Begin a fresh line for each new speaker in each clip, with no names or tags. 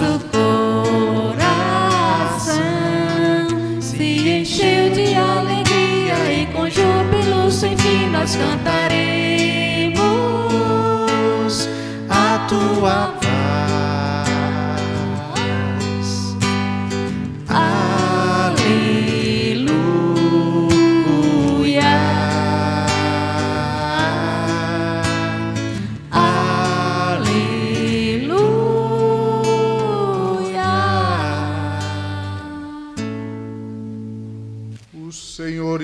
nosso coração se encheu de alegria e com júbilo sem fim nós cantaremos a tua voz.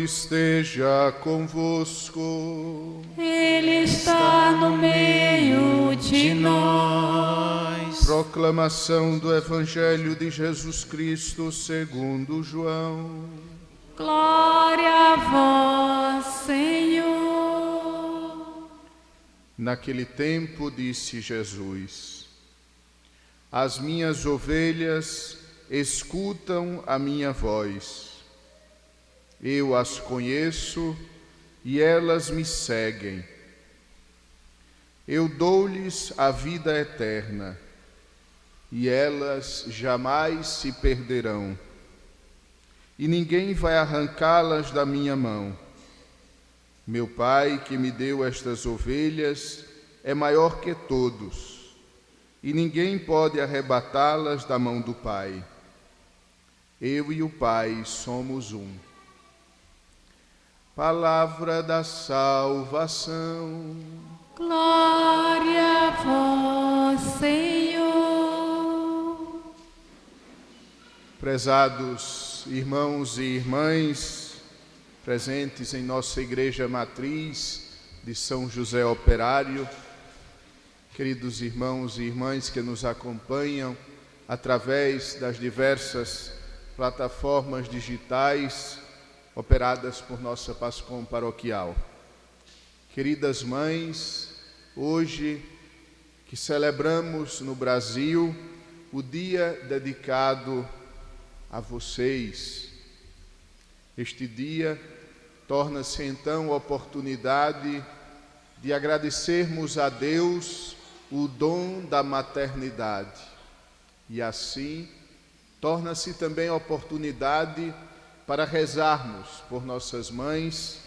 Esteja convosco.
Ele está no meio de nós.
Proclamação do Evangelho de Jesus Cristo segundo João.
Glória a vós, Senhor.
Naquele tempo disse Jesus: as minhas ovelhas escutam a minha voz. Eu as conheço e elas me seguem. Eu dou-lhes a vida eterna e elas jamais se perderão. E ninguém vai arrancá-las da minha mão. Meu Pai, que me deu estas ovelhas, é maior que todos, e ninguém pode arrebatá-las da mão do Pai. Eu e o Pai somos um. Palavra da salvação.
Glória a vós, Senhor.
Prezados irmãos e irmãs, presentes em nossa igreja matriz de São José Operário, queridos irmãos e irmãs que nos acompanham através das diversas plataformas digitais operadas por nossa PASCOM paroquial. Queridas mães, hoje que celebramos no Brasil o dia dedicado a vocês, este dia torna-se então oportunidade de agradecermos a Deus o dom da maternidade e assim torna-se também oportunidade para rezarmos por nossas mães,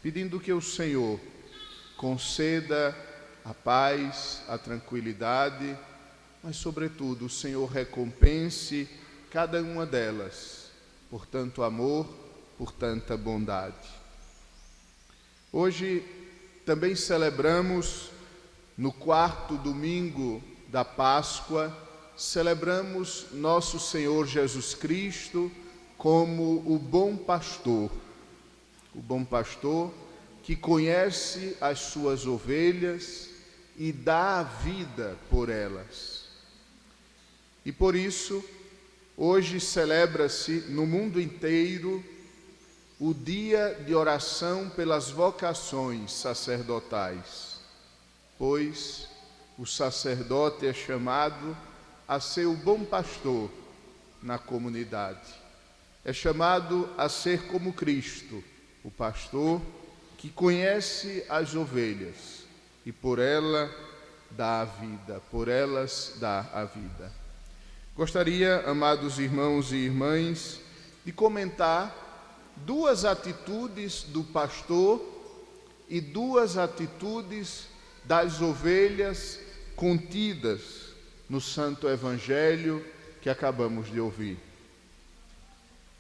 pedindo que o Senhor conceda a paz, a tranquilidade, mas sobretudo o Senhor recompense cada uma delas por tanto amor, por tanta bondade. Hoje também celebramos, no 4º domingo da Páscoa, celebramos nosso Senhor Jesus Cristo como o bom pastor que conhece as suas ovelhas e dá a vida por elas. E por isso, hoje celebra-se no mundo inteiro o dia de oração pelas vocações sacerdotais, pois o sacerdote é chamado a ser o bom pastor na comunidade. É chamado a ser como Cristo, o pastor que conhece as ovelhas e por elas dá a vida. Gostaria, amados irmãos e irmãs, de comentar duas atitudes do pastor e duas atitudes das ovelhas contidas no Santo Evangelho que acabamos de ouvir.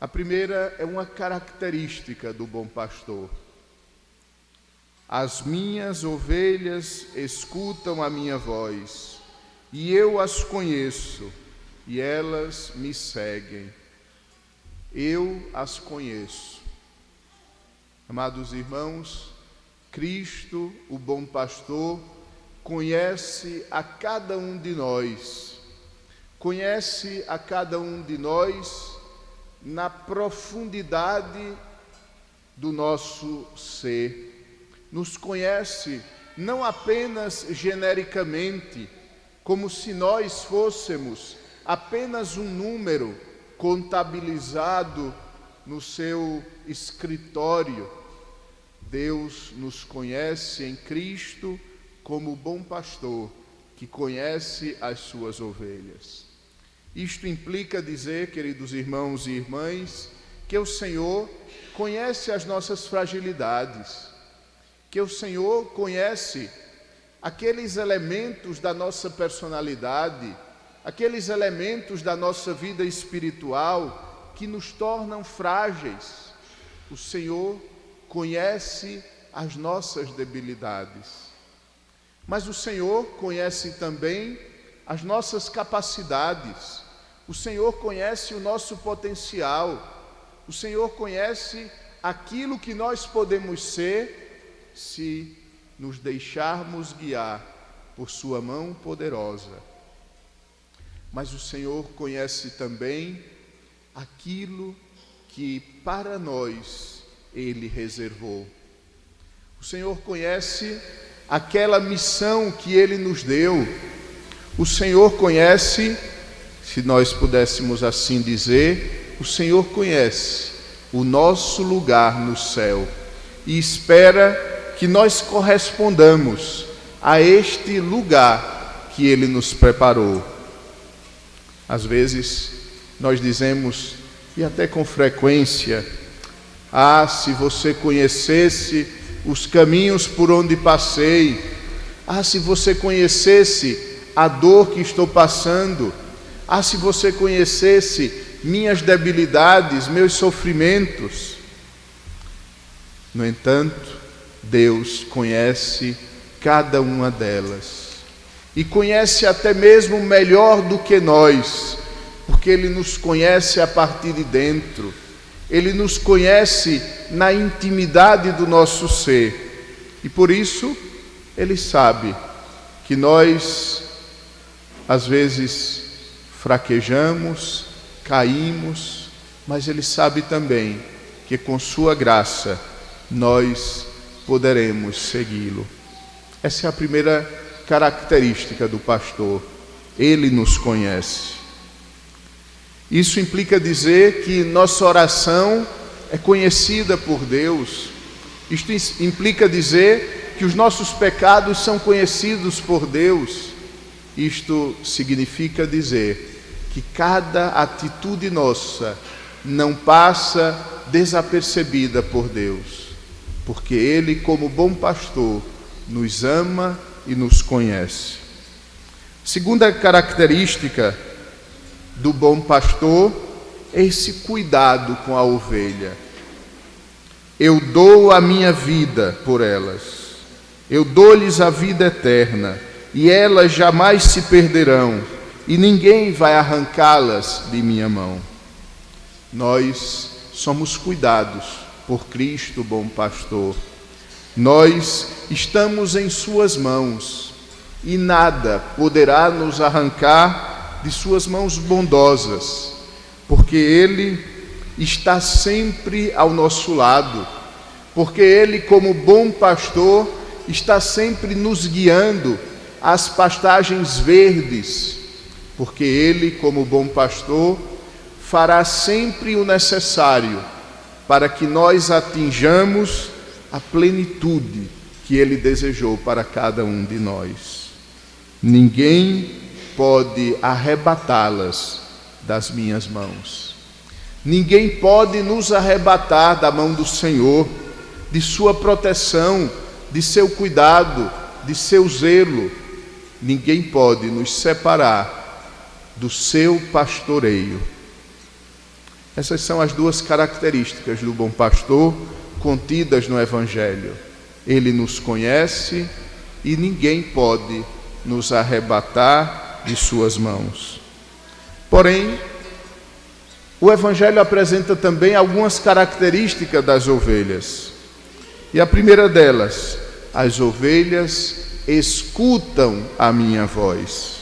A primeira é uma característica do bom pastor. As minhas ovelhas escutam a minha voz, e eu as conheço, e elas me seguem. Eu as conheço. Amados irmãos, Cristo, o bom pastor, conhece a cada um de nós. Conhece a cada um de nós na profundidade do nosso ser. Nos conhece não apenas genericamente, como se nós fôssemos apenas um número contabilizado no seu escritório. Deus nos conhece em Cristo como o bom pastor que conhece as suas ovelhas. Isto implica dizer, queridos irmãos e irmãs, que o Senhor conhece as nossas fragilidades, que o Senhor conhece aqueles elementos da nossa personalidade, aqueles elementos da nossa vida espiritual que nos tornam frágeis. O Senhor conhece as nossas debilidades, mas o Senhor conhece também as nossas capacidades, o Senhor conhece o nosso potencial, o Senhor conhece aquilo que nós podemos ser se nos deixarmos guiar por sua mão poderosa. Mas o Senhor conhece também aquilo que para nós Ele reservou. O Senhor conhece aquela missão que Ele nos deu. O Senhor conhece, se nós pudéssemos assim dizer, o Senhor conhece o nosso lugar no céu e espera que nós correspondamos a este lugar que Ele nos preparou. Às vezes nós dizemos, e até com frequência, se você conhecesse os caminhos por onde passei, se você conhecesse a dor que estou passando, se você conhecesse minhas debilidades, meus sofrimentos. No entanto, Deus conhece cada uma delas e conhece até mesmo melhor do que nós, porque Ele nos conhece a partir de dentro, Ele nos conhece na intimidade do nosso ser e por isso Ele sabe que nós às vezes fraquejamos, caímos, mas Ele sabe também que com sua graça nós poderemos segui-lo. Essa é a primeira característica do pastor. Ele nos conhece. Isso implica dizer que nossa oração é conhecida por Deus. Isto implica dizer que os nossos pecados são conhecidos por Deus. Isto significa dizer que cada atitude nossa não passa desapercebida por Deus, porque Ele, como bom pastor, nos ama e nos conhece. Segunda característica do bom pastor é esse cuidado com a ovelha. Eu dou a minha vida por elas, eu dou-lhes a vida eterna, e elas jamais se perderão, e ninguém vai arrancá-las de minha mão. Nós somos cuidados por Cristo, bom pastor. Nós estamos em suas mãos e nada poderá nos arrancar de suas mãos bondosas, porque Ele está sempre ao nosso lado, porque Ele, como bom pastor, está sempre nos guiando às pastagens verdes, porque Ele, como bom pastor, fará sempre o necessário para que nós atinjamos a plenitude que Ele desejou para cada um de nós. Ninguém pode arrebatá-las das minhas mãos. Ninguém pode nos arrebatar da mão do Senhor, de sua proteção, de seu cuidado, de seu zelo. Ninguém pode nos separar do seu pastoreio. Essas são as duas características do bom pastor contidas no Evangelho. Ele nos conhece e ninguém pode nos arrebatar de suas mãos. Porém, o Evangelho apresenta também algumas características das ovelhas. E a primeira delas, as ovelhas escutam a minha voz.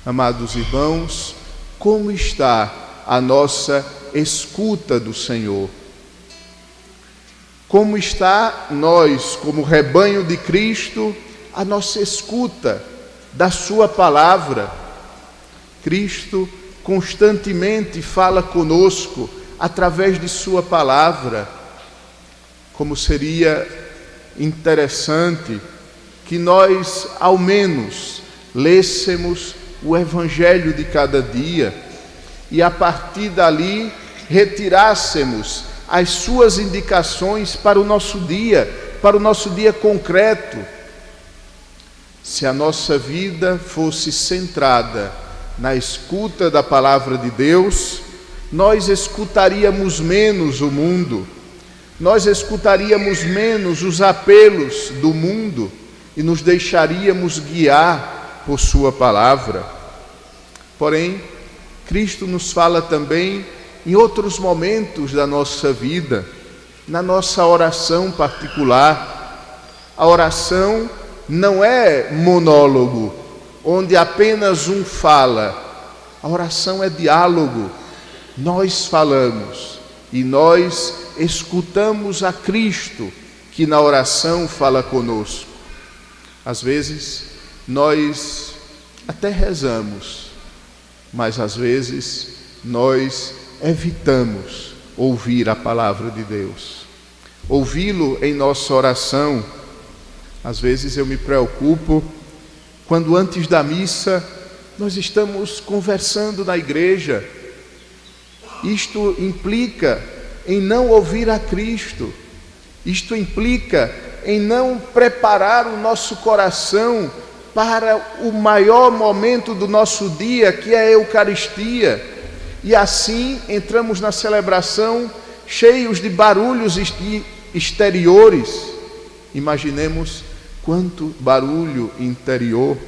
Amados irmãos, como está a nossa escuta do Senhor? Como está nós, como rebanho de Cristo, a nossa escuta da sua palavra? Cristo constantemente fala conosco através de sua palavra. Como seria interessante que nós, ao menos, lêssemos o Evangelho de cada dia e a partir dali retirássemos as suas indicações para o nosso dia concreto. Se a nossa vida fosse centrada na escuta da palavra de Deus, nós escutaríamos menos o mundo, nós escutaríamos menos os apelos do mundo e nos deixaríamos guiar por sua palavra. Porém, Cristo nos fala também em outros momentos da nossa vida, na nossa oração particular. A oração não é monólogo, onde apenas um fala. A oração é diálogo. Nós falamos e nós escutamos a Cristo, que na oração fala conosco. Às vezes, nós até rezamos, mas às vezes nós evitamos ouvir a palavra de Deus, ouvi-lo em nossa oração. Às vezes eu me preocupo quando antes da missa nós estamos conversando na igreja. Isto implica em não ouvir a Cristo, isto implica em não preparar o nosso coração para o maior momento do nosso dia, que é a Eucaristia. E assim entramos na celebração cheios de barulhos exteriores. Imaginemos quanto barulho interior.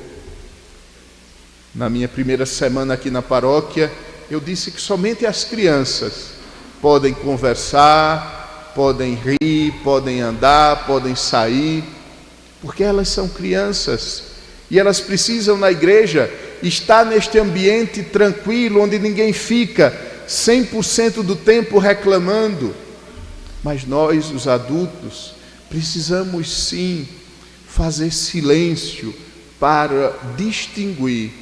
Na minha primeira semana aqui na paróquia, eu disse que somente as crianças podem conversar, podem rir, podem andar, podem sair, porque elas são crianças e elas precisam na igreja estar neste ambiente tranquilo, onde ninguém fica 100% do tempo reclamando. Mas nós, os adultos, precisamos sim fazer silêncio para distinguir,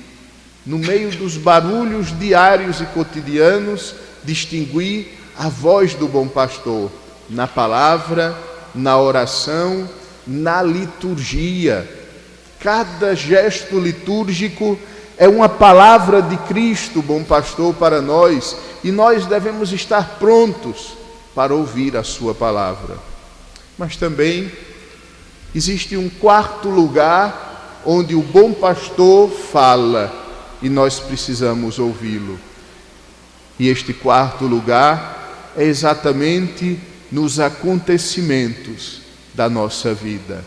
no meio dos barulhos diários e cotidianos, distinguir a voz do bom pastor, na palavra, na oração, na liturgia. Cada gesto litúrgico é uma palavra de Cristo, bom pastor, para nós, e nós devemos estar prontos para ouvir a sua palavra. Mas também existe um quarto lugar onde o bom pastor fala e nós precisamos ouvi-lo. E este quarto lugar é exatamente nos acontecimentos da nossa vida.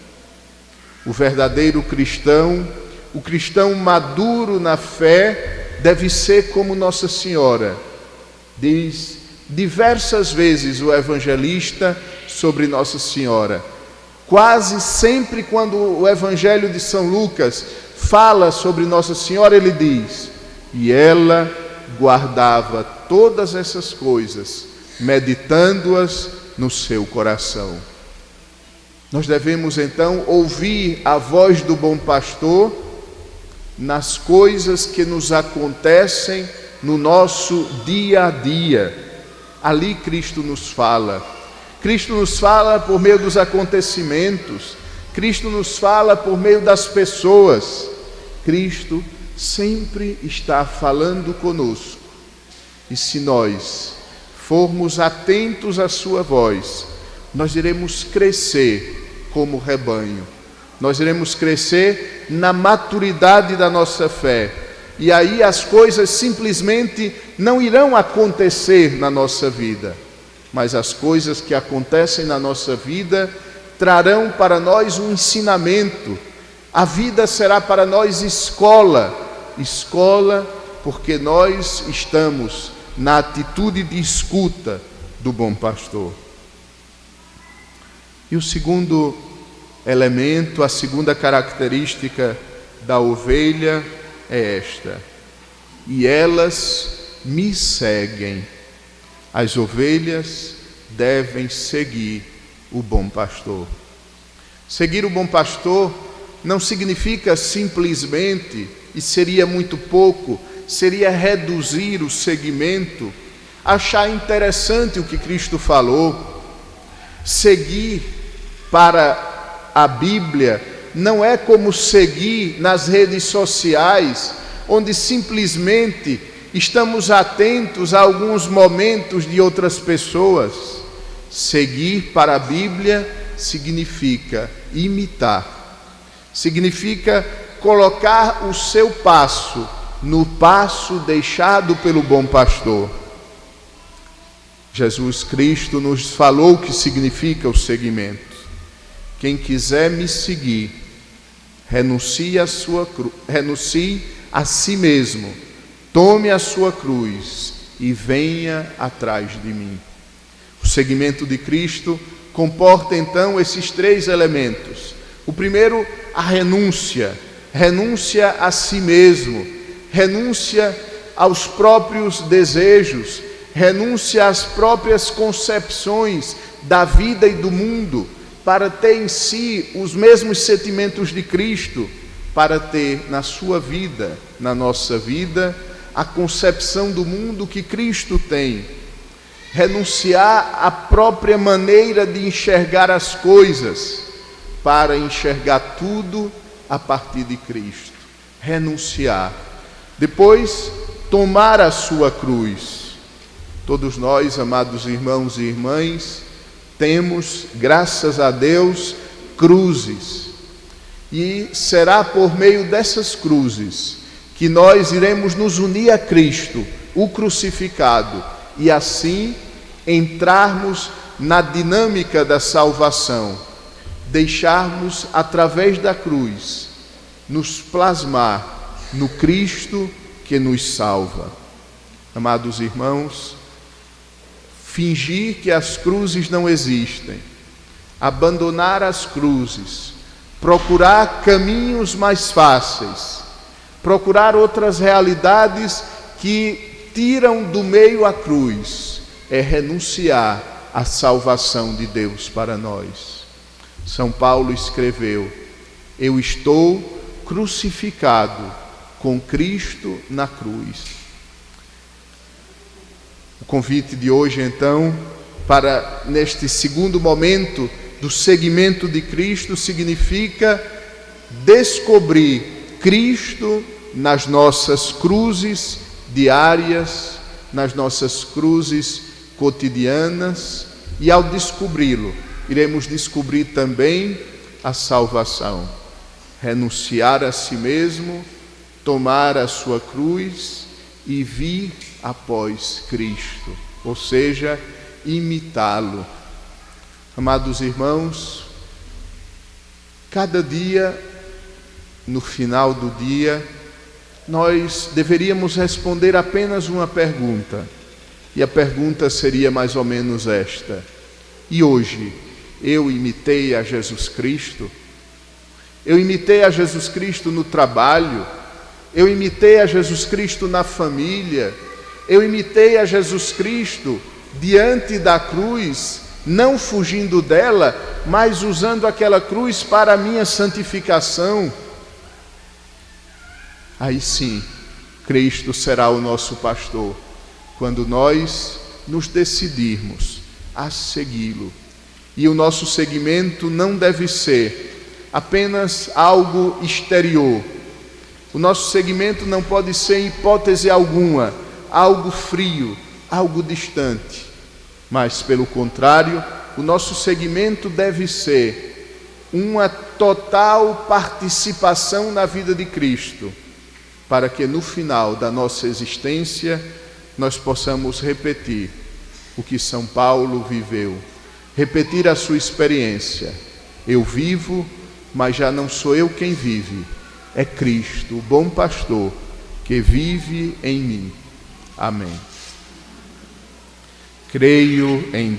O verdadeiro cristão, o cristão maduro na fé, deve ser como Nossa Senhora. Diz diversas vezes o evangelista sobre Nossa Senhora. Quase sempre quando o Evangelho de São Lucas fala sobre Nossa Senhora, ele diz: e ela guardava todas essas coisas, meditando-as no seu coração. Nós devemos então ouvir a voz do bom pastor nas coisas que nos acontecem no nosso dia a dia. Ali Cristo nos fala. Cristo nos fala por meio dos acontecimentos. Cristo nos fala por meio das pessoas. Cristo sempre está falando conosco. E se nós formos atentos à sua voz, nós iremos crescer como rebanho. Nós iremos crescer na maturidade da nossa fé. E aí as coisas simplesmente não irão acontecer na nossa vida, mas as coisas que acontecem na nossa vida trarão para nós um ensinamento. A vida será para nós escola, porque nós estamos na atitude de escuta do bom pastor. E o segundo elemento, a segunda característica da ovelha é esta: e elas me seguem. As ovelhas devem seguir o bom pastor. Seguir o bom pastor não significa simplesmente, e seria muito pouco, seria reduzir o seguimento, achar interessante o que Cristo falou. Seguir para a Bíblia não é como seguir nas redes sociais onde simplesmente estamos atentos a alguns momentos de outras pessoas. Seguir para a Bíblia significa imitar, significa colocar o seu passo no passo deixado pelo bom pastor. Jesus Cristo nos falou o que significa o seguimento. Quem quiser me seguir, renuncie a si mesmo, tome a sua cruz e venha atrás de mim. O seguimento de Cristo comporta então esses 3 elementos. O primeiro, a renúncia a si mesmo, renúncia aos próprios desejos, renúncia às próprias concepções da vida e do mundo, para ter em si os mesmos sentimentos de Cristo, para ter na sua vida, na nossa vida, a concepção do mundo que Cristo tem. Renunciar à própria maneira de enxergar as coisas, para enxergar tudo a partir de Cristo. Renunciar. Depois, tomar a sua cruz. Todos nós, amados irmãos e irmãs, temos, graças a Deus, cruzes. E será por meio dessas cruzes que nós iremos nos unir a Cristo, o crucificado, e assim entrarmos na dinâmica da salvação, deixarmos através da cruz nos plasmar no Cristo que nos salva. Amados irmãos, fingir que as cruzes não existem, abandonar as cruzes, procurar caminhos mais fáceis, procurar outras realidades que tiram do meio a cruz, é renunciar à salvação de Deus para nós. São Paulo escreveu: eu estou crucificado com Cristo na cruz. O convite de hoje, então, para neste segundo momento do seguimento de Cristo, significa descobrir Cristo nas nossas cruzes diárias, nas nossas cruzes cotidianas, e ao descobri-lo, iremos descobrir também a salvação. Renunciar a si mesmo, tomar a sua cruz e vir após Cristo, ou seja, imitá-lo. Amados irmãos, cada dia, no final do dia, nós deveríamos responder apenas uma pergunta, e a pergunta seria mais ou menos esta: e hoje eu imitei a Jesus Cristo? Eu imitei a Jesus Cristo no trabalho? Eu imitei a Jesus Cristo na família? Eu imitei a Jesus Cristo diante da cruz, não fugindo dela, mas usando aquela cruz para a minha santificação? Aí sim, Cristo será o nosso pastor, quando nós nos decidirmos a segui-lo. E o nosso seguimento não deve ser apenas algo exterior. O nosso seguimento não pode ser, em hipótese alguma, algo frio, algo distante. Mas, pelo contrário, o nosso seguimento deve ser uma total participação na vida de Cristo, para que no final da nossa existência nós possamos repetir o que São Paulo viveu, repetir a sua experiência. Eu vivo, mas já não sou eu quem vive, é Cristo, o bom pastor, que vive em mim. Amém. Creio em